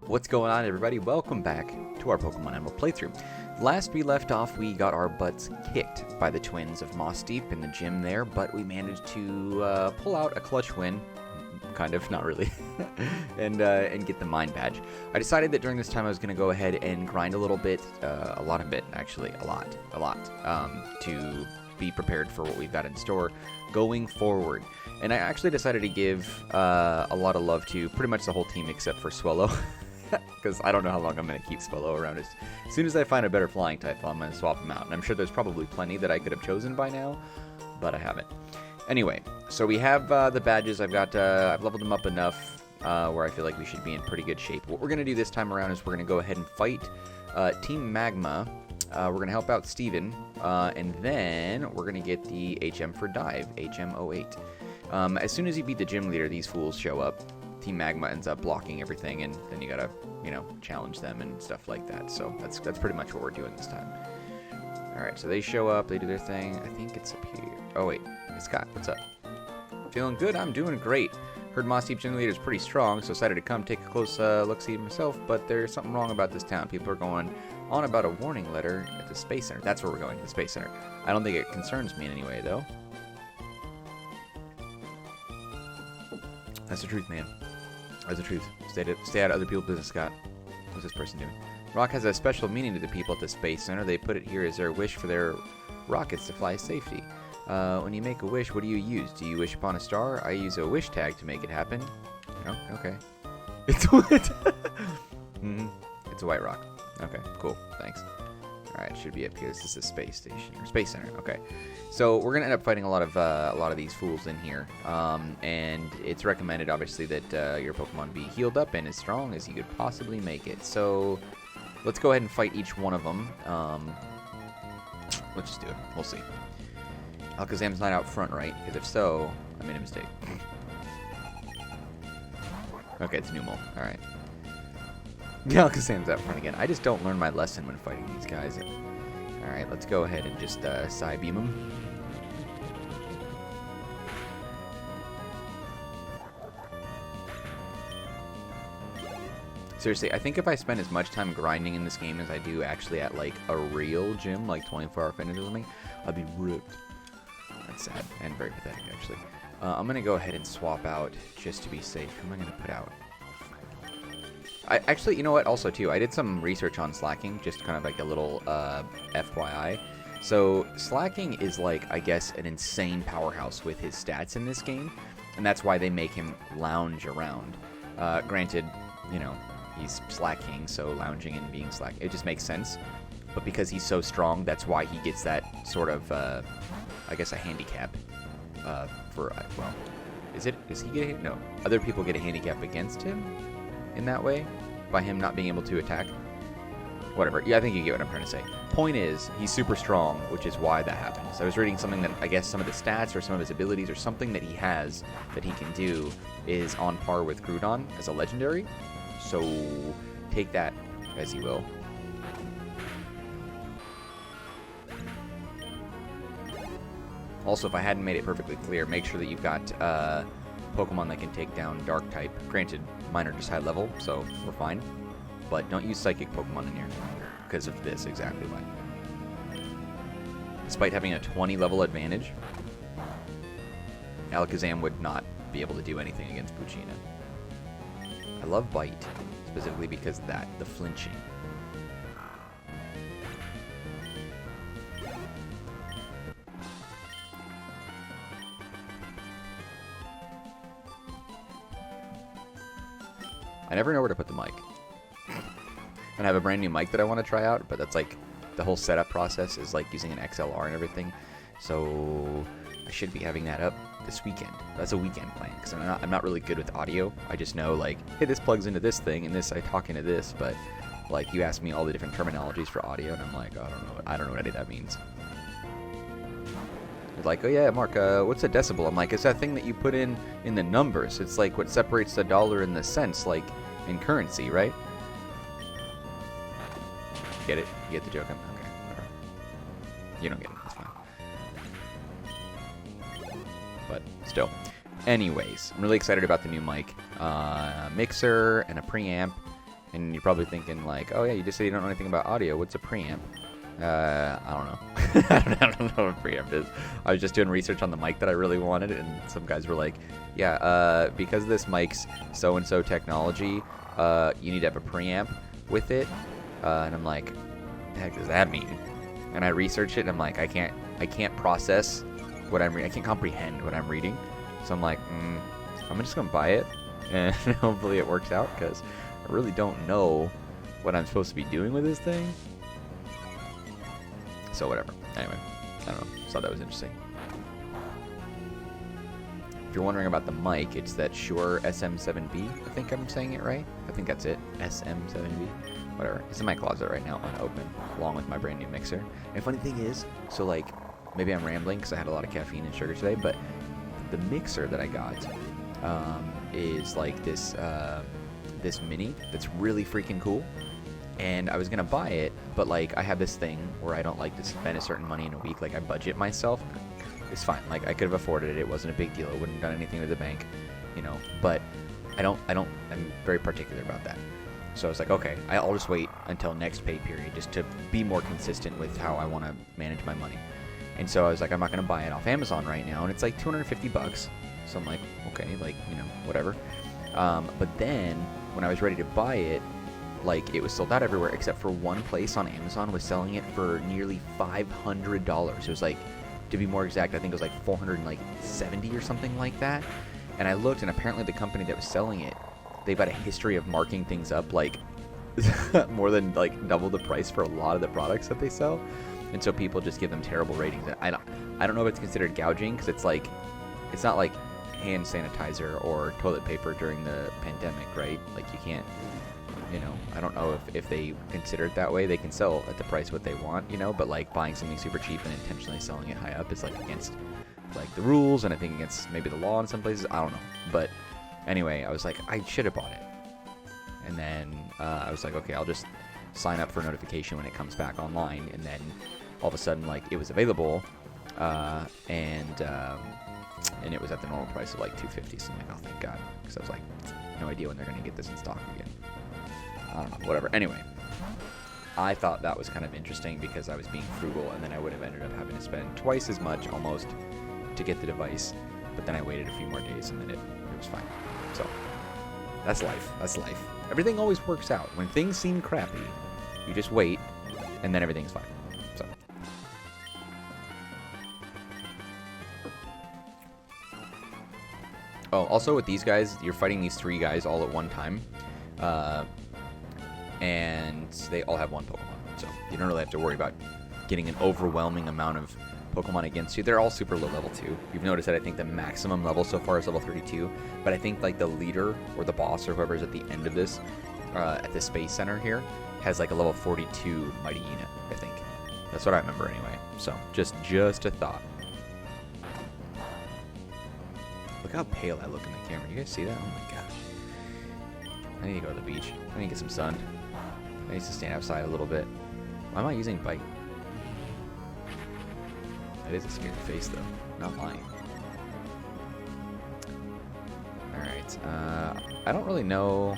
What's going on, everybody? Welcome back to our Pokemon Emerald playthrough. Last we left off, we got our butts kicked by the twins of Moss Deep in the gym there, but we managed to pull out a clutch win, kind of, not really, and get the Mine Badge. I decided that during this time I was going to go ahead and grind a little bit, a lot, to be prepared for what we've got in store going forward. And I actually decided to give a lot of love to pretty much the whole team except for Swellow. Because I don't know how long I'm going to keep Swellow around. As soon as I find a better flying type, I'm going to swap him out. And I'm sure there's probably plenty that I could have chosen by now, but I haven't. Anyway, so we have the badges. I've leveled them up enough where I feel like we should be in pretty good shape. What we're going to do this time around is we're going to go ahead and fight Team Magma. We're going to help out Steven, and then we're going to get the HM for Dive, HM08. As soon as you beat the gym leader, these fools show up. Team Magma ends up blocking everything, and then you gotta, challenge them and stuff like that. So that's pretty much what we're doing this time. Alright, so they show up, they do their thing. I think it's up here. Oh, wait. Hey, Scott, what's up? Feeling good? I'm doing great. Heard Moss Deep Gym Leader is pretty strong, so decided to come take a close look-see myself, but there's something wrong about this town. People are going on about a warning letter at the Space Center. That's where we're going, the Space Center. I don't think it concerns me in any way, though. That's the truth, man. That's the truth. Stay out of other people's business, Scott. What's this person doing? Rock has a special meaning to the people at the Space Center. They put it here as their wish for their rockets to fly safety. When you make a wish, what do you use? Do you wish upon a star? I use a wish tag to make it happen. Oh, okay. It's what? It's a white rock. Okay, cool. Thanks. Alright, it should be up here. This is a space station or Space Center. Okay, so we're gonna end up fighting a lot of these fools in here, and it's recommended, obviously, that your Pokemon be healed up and as strong as you could possibly make it. So let's go ahead and fight each one of them. Let's just do it. We'll see. Alakazam's not out front, right? Because if so, I made a mistake. Okay, it's Numel. All right. Yeah, Alakazam's out front again. I just don't learn my lesson when fighting these guys. Alright, let's go ahead and just Psybeam them. Seriously, I think if I spend as much time grinding in this game as I do actually at, like, a real gym, like 24-hour fitness or something, I'd be ripped. That's sad and very pathetic, actually. I'm going to go ahead and swap out just to be safe. Who am I going to put out? Actually, you know what, also, too, I did some research on Slacking, just kind of like a little FYI. So, Slacking is, like, I guess, an insane powerhouse with his stats in this game, and that's why they make him lounge around. Granted, he's Slacking, so lounging and being Slack, it just makes sense. But because he's so strong, that's why he gets that sort of, I guess, a handicap well, does he get a, no, other people get a handicap against him? In that way, by him not being able to attack. Whatever. Yeah, I think you get what I'm trying to say. Point is, he's super strong, which is why that happens. I was reading something that I guess some of the stats or some of his abilities or something that he has that he can do is on par with Groudon as a legendary. So take that as you will. Also, if I hadn't made it perfectly clear, make sure that you've got Pokemon that can take down Dark type. Granted, mine are just high level, so we're fine. But don't use Psychic Pokemon in here because of this, exactly why. Despite having a 20 level advantage, Alakazam would not be able to do anything against Poochyena. I love Bite, specifically because of that, the flinching. I never know where to put the mic. And I have a brand new mic that I want to try out, but that's like the whole setup process is like using an XLR and everything. So I should be having that up this weekend. That's a weekend plan because I'm not really good with audio. I just know like, hey, this plugs into this thing and this I talk into this, but like you ask me all the different terminologies for audio and I'm like, I don't know what any of that means. They're like, oh yeah, Mark, what's a decibel? I'm like, it's that thing that you put in the numbers. It's like what separates the dollar and the cents, like in currency, right? Get it? You get the joke? Okay, whatever. You don't get it. That's fine. But still. Anyways, I'm really excited about the new mic. Mixer and a preamp And you're probably thinking like, oh yeah, you just said you don't know anything about audio. What's a preamp? I don't know. I don't know what a preamp is. I was just doing research on the mic that I really wanted, and some guys were like, yeah, because this mic's so-and-so technology, you need to have a preamp with it. And I'm like, the heck does that mean? And I researched it, and I'm like, I can't process what I'm reading. I can't comprehend what I'm reading. So I'm like, I'm just gonna buy it, and hopefully it works out, because I really don't know what I'm supposed to be doing with this thing. So whatever. Anyway, I don't know. Just thought that was interesting. If you're wondering about the mic, it's that Shure SM7B. I think I'm saying it right. I think that's it. SM7B. Whatever. It's in my closet right now, unopened, along with my brand new mixer. And funny thing is, so like, maybe I'm rambling because I had a lot of caffeine and sugar today, but the mixer that I got is like this this mini that's really freaking cool. And I was gonna buy it, but like I have this thing where I don't like to spend a certain money in a week. Like I budget myself. It's fine. Like I could have afforded it. It wasn't a big deal. It wouldn't have done anything to the bank, you know. But I'm very particular about that. So I was like, okay, I'll just wait until next pay period just to be more consistent with how I want to manage my money. And so I was like, I'm not gonna buy it off Amazon right now, and it's like $250. So I'm like, okay, like, you know, whatever. But then when I was ready to buy it, like, it was sold out everywhere except for one place on Amazon was selling it for nearly $500. It was like, to be more exact, I think it was like $470 or something like that. And I looked, and apparently the company that was selling it, they've got a history of marking things up like more than like double the price for a lot of the products that they sell. And so people just give them terrible ratings. I don't know if it's considered gouging, because it's like, it's not like hand sanitizer or toilet paper during the pandemic, right? Like you can't, you know, I don't know if they consider it that way. They can sell at the price what they want, you know, but like buying something super cheap and intentionally selling it high up is like against like the rules, and I think against maybe the law in some places. I don't know. But anyway, I was like, I should have bought it. And then I was like, okay, I'll just sign up for notification when it comes back online. And then all of a sudden, like, it was available, and it was at the normal price of like $250. So I'm like, oh, thank God, because I was like, no idea when they're gonna get this in stock again. I don't know, whatever. Anyway, I thought that was kind of interesting because I was being frugal, and then I would have ended up having to spend twice as much almost to get the device. But then I waited a few more days, and then it was fine. So that's life. That's life. Everything always works out. When things seem crappy, you just wait, and then everything's fine. So. Oh, also with these guys, you're fighting these 3 guys all at one time. And they all have one Pokemon. So you don't really have to worry about getting an overwhelming amount of Pokemon against you. They're all super low level too. You've noticed that I think the maximum level so far is level 32. But I think like the leader or the boss or whoever's at the end of this, at the Space Center here, has like a level 42 Mighty unit, I think. That's what I remember anyway. So just a thought. Look how pale I look in the camera. You guys see that? Oh my gosh. I need to go to the beach. I need to get some sun. I need to stand outside a little bit. Why am I using bite? That is a scary face though. Not lying. Alright. I don't really know.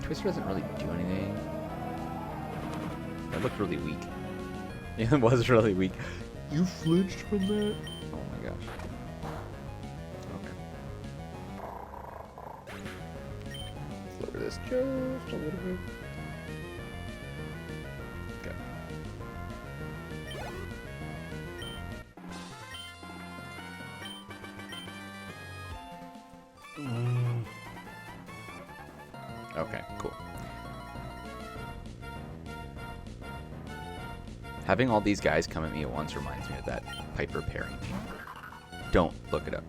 Twister doesn't really do anything. That looked really weak. Yeah, it was really weak. You flinched from that? Oh my gosh. Lower this just a little bit. Okay. Okay, cool. Having all these guys come at me at once reminds me of that Piper pairing meme. Don't look it up.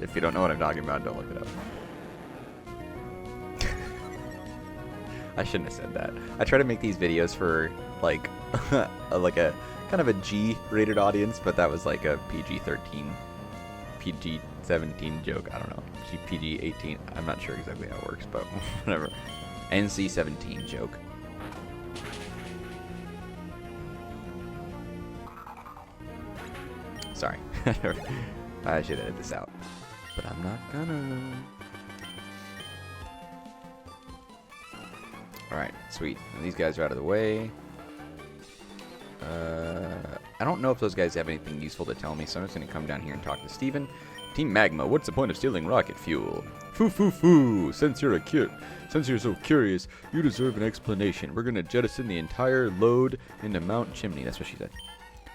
If you don't know what I'm talking about, don't look it up. I shouldn't have said that. I try to make these videos for like like a kind of a G-rated audience, but that was like a PG-13, PG-17 joke. I don't know. PG-18. I'm not sure exactly how it works, but whatever. NC-17 joke. Sorry. I should edit this out, but I'm not gonna. Alright, sweet. And these guys are out of the way. I don't know if those guys have anything useful to tell me, so I'm just going to come down here and talk to Steven. Team Magma, what's the point of stealing rocket fuel? Foo. Since you're so curious, you deserve an explanation. We're going to jettison the entire load into Mount Chimney. That's what she said.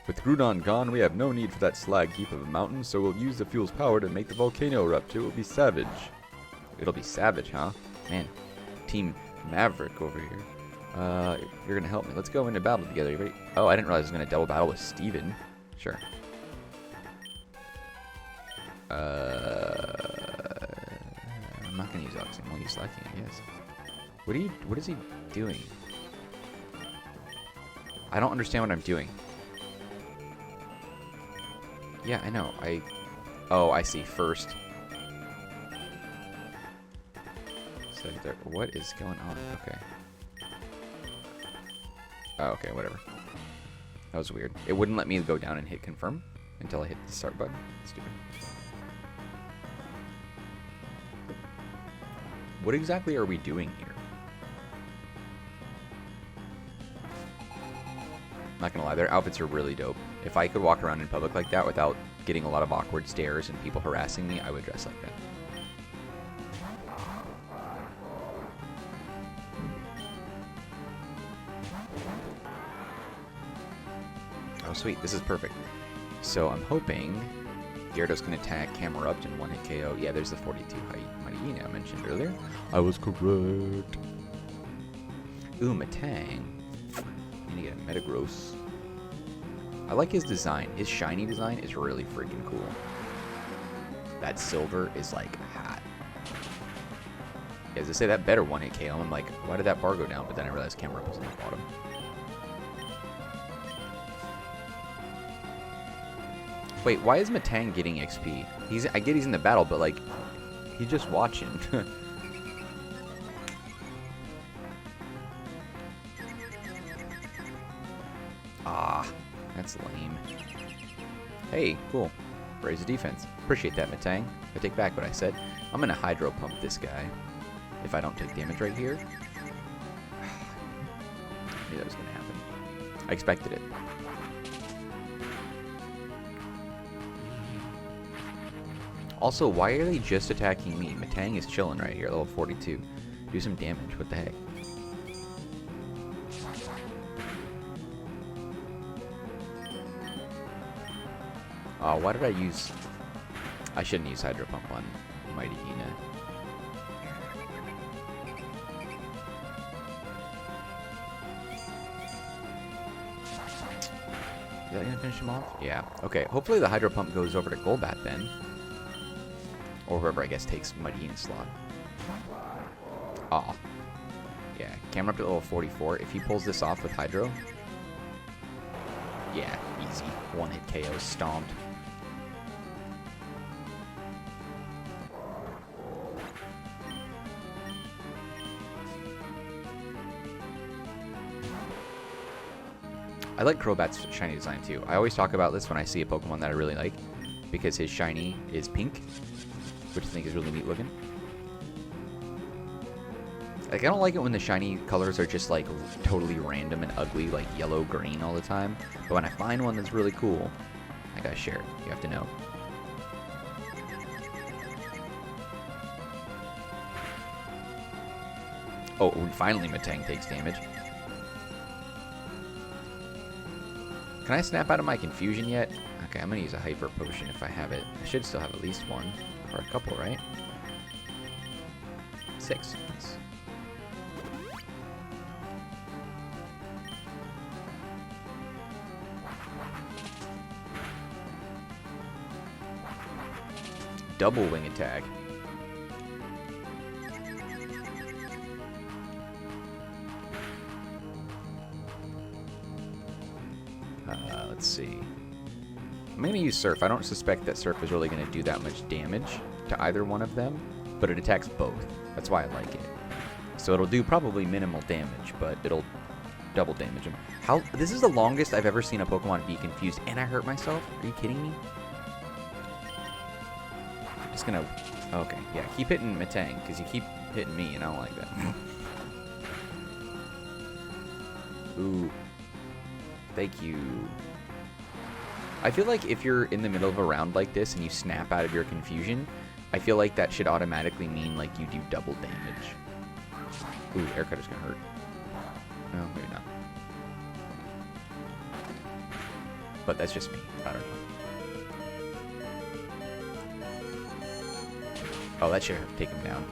With Groudon gone, we have no need for that slag heap of a mountain, so we'll use the fuel's power to make the volcano erupt. It will be savage. It'll be savage, huh? Man, Team Maverick over here. You're going to help me. Let's go into battle together. You ready? Oh, I didn't realize I was going to double battle with Steven. Sure. I'm not going to use Oxygen. I'll use Slacking, I guess. What is he doing? I don't understand what I'm doing. Yeah, I know. Oh, I see. First. So what is going on? Okay. Oh, okay, whatever. That was weird. It wouldn't let me go down and hit confirm until I hit the start button. Stupid. What exactly are we doing here? I'm not gonna lie, their outfits are really dope. If I could walk around in public like that without getting a lot of awkward stares and people harassing me, I would dress like that. Oh, sweet. This is perfect. So I'm hoping Gyarados can attack, Camerupt, and one-hit KO. Yeah, there's the 42 Mightyena I mentioned earlier. I was correct. Ooh, Metang. I'm gonna get a Metagross. I like his design. His shiny design is really freaking cool. That silver is like hot. Yeah, as I say, that better one-hit KO. I'm like, why did that bar go down? But then I realized Camerupt was in the bottom. Wait, why is Metang getting XP? I get he's in the battle, but like, he's just watching. Ah, that's lame. Hey, cool. Raise the defense. Appreciate that, Metang. I take back what I said. I'm gonna Hydro Pump this guy. If I don't take damage right here. I knew that was gonna happen. I expected it. Also, why are they just attacking me? Metang is chilling right here, level 42. Do some damage. What the heck? Oh, why did I use... I shouldn't use Hydro Pump on Mightyena. Is that gonna finish him off? Yeah. Okay, hopefully the Hydro Pump goes over to Golbat then. Or whoever, I guess, takes Mightyena's slot. Aw. Yeah, Camerupt at level 44. If he pulls this off with Hydro... Yeah, easy. One-hit KO, stomped. I like Crobat's shiny design, too. I always talk about this when I see a Pokemon that I really like, because his shiny is pink, which I think is really neat looking. Like, I don't like it when the shiny colors are just, like, totally random and ugly, like yellow-green all the time. But when I find one that's really cool, I gotta share it. You have to know. Oh, finally Metang takes damage. Can I snap out of my confusion yet? Okay, I'm gonna use a Hyper Potion if I have it. I should still have at least one. Or a couple, right? 6. Nice. Double wing attack. Let's see. I'm going to use Surf. I don't suspect that Surf is really going to do that much damage to either one of them, but it attacks both. That's why I like it. So it'll do probably minimal damage, but it'll double damage him. This is the longest I've ever seen a Pokemon be confused, and I hurt myself? Are you kidding me? I'm just going to... Okay, yeah, keep hitting Metang, because you keep hitting me, and I don't like that. Ooh. Thank you. I feel like if you're in the middle of a round like this and you snap out of your confusion, I feel like that should automatically mean like you do double damage. Ooh, aircut is gonna hurt. No, maybe not. But that's just me. I don't know. Oh, that should take him down.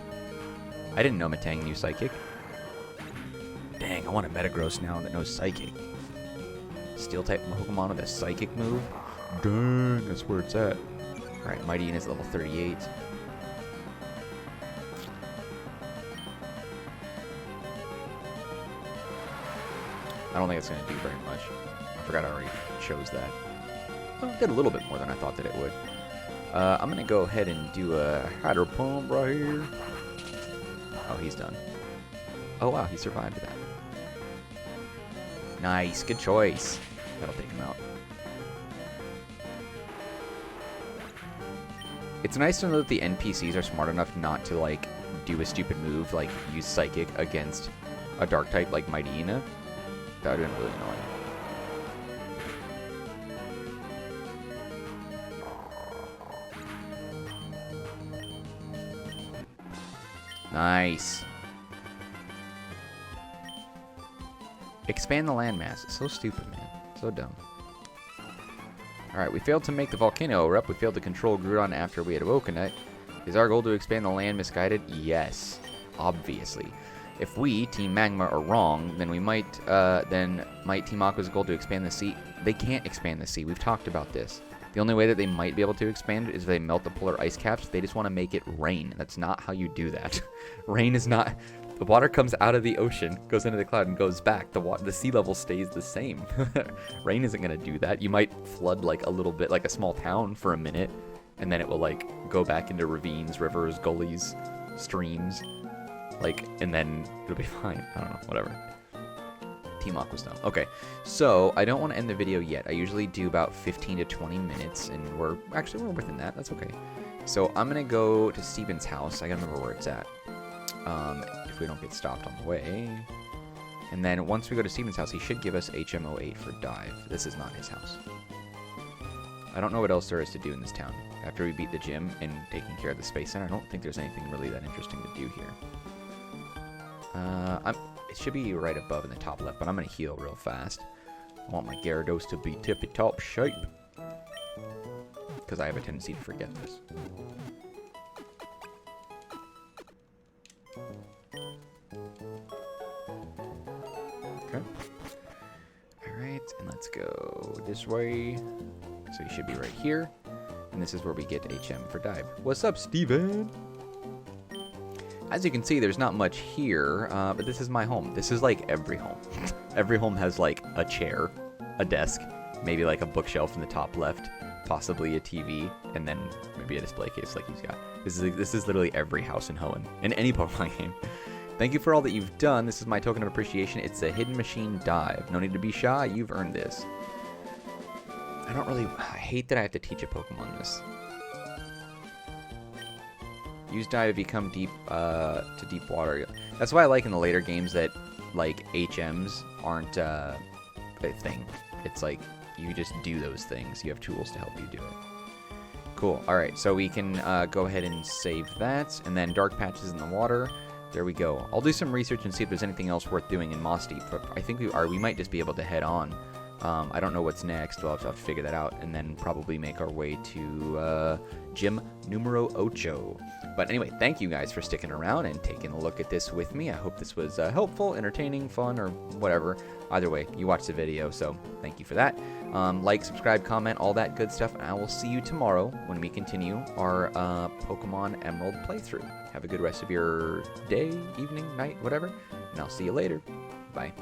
I didn't know Metang knew Psychic. Dang, I want a Metagross now that knows Psychic. Steel-type Pokemon with a Psychic move? Dang, that's where it's at. Alright, Mightyena is level 38. I don't think it's going to do very much. I forgot I already chose that. Well, it did a little bit more than I thought that it would. I'm going to go ahead and do a Hatter Pump right here. Oh, he's done. Oh, wow, he survived that. Nice, good choice. That'll take him out. It's nice to know that the NPCs are smart enough not to, like, do a stupid move, like use Psychic against a Dark type like Mightyena. That would have been really annoying. Nice. Expand the landmass. So stupid, man. So dumb. Alright, we failed to make the volcano erupt. We failed to control Groudon after we had awoken it. Is our goal to expand the land misguided? Yes. Obviously. If we, Team Magma, are wrong, then we might Team Aqua's goal to expand the sea. They can't expand the sea. We've talked about this. The only way that they might be able to expand it is if they melt the polar ice caps. They just want to make it rain. That's not how you do that. Rain is not... The water comes out of the ocean, goes into the cloud, and goes back. The sea level stays the same. Rain isn't going to do that. You might flood like a little bit, like a small town for a minute, and then it will like go back into ravines, rivers, gullies, streams, like, and then it'll be fine. I don't know, whatever. Team Aqua's done. Okay, so I don't want to end the video yet. I usually do about 15 to 20 minutes, and we're within that. That's okay. So I'm going to go to Steven's house. I got to remember where it's at. If we don't get stopped on the way. And then once we go to Steven's house, he should give us HM08 for dive. This is not his house. I don't know what else there is to do in this town. After we beat the gym and taking care of the Space Center, I don't think there's anything really that interesting to do here. It should be right above in the top left, but I'm going to heal real fast. I want my Gyarados to be tippy-top shape. Because I have a tendency to forget this. Okay. Alright, and let's go this way. So you should be right here. And this is where we get HM for dive. What's up, Steven? As you can see, there's not much here, but this is my home. This is like every home. Every home has like a chair, a desk, maybe like a bookshelf in the top left, possibly a TV, and then maybe a display case like he's got. This is literally every house in Hoenn, in any Pokemon game. Thank you for all that you've done. This is my token of appreciation. It's a hidden machine dive. No need to be shy. You've earned this. I hate that I have to teach a Pokemon this. Use dive to become deep, to deep water. That's why I like in the later games that, like, HMs aren't, a thing. It's like, you just do those things. You have tools to help you do it. Cool. Alright, so we can, go ahead and save that. And then dark patches in the water. There we go. I'll do some research and see if there's anything else worth doing in Moss Deep, but I think we might just be able to head on. I don't know what's next. We'll have to figure that out, and then probably make our way to gym numero 8. But anyway, thank you guys for sticking around and taking a look at this with me. I hope this was helpful, entertaining, fun, or whatever. Either way, you watched the video, so thank you for that. Like, subscribe, comment, all that good stuff, and I will see you tomorrow when we continue our Pokemon Emerald playthrough. Have a good rest of your day, evening, night, whatever, and I'll see you later. Bye.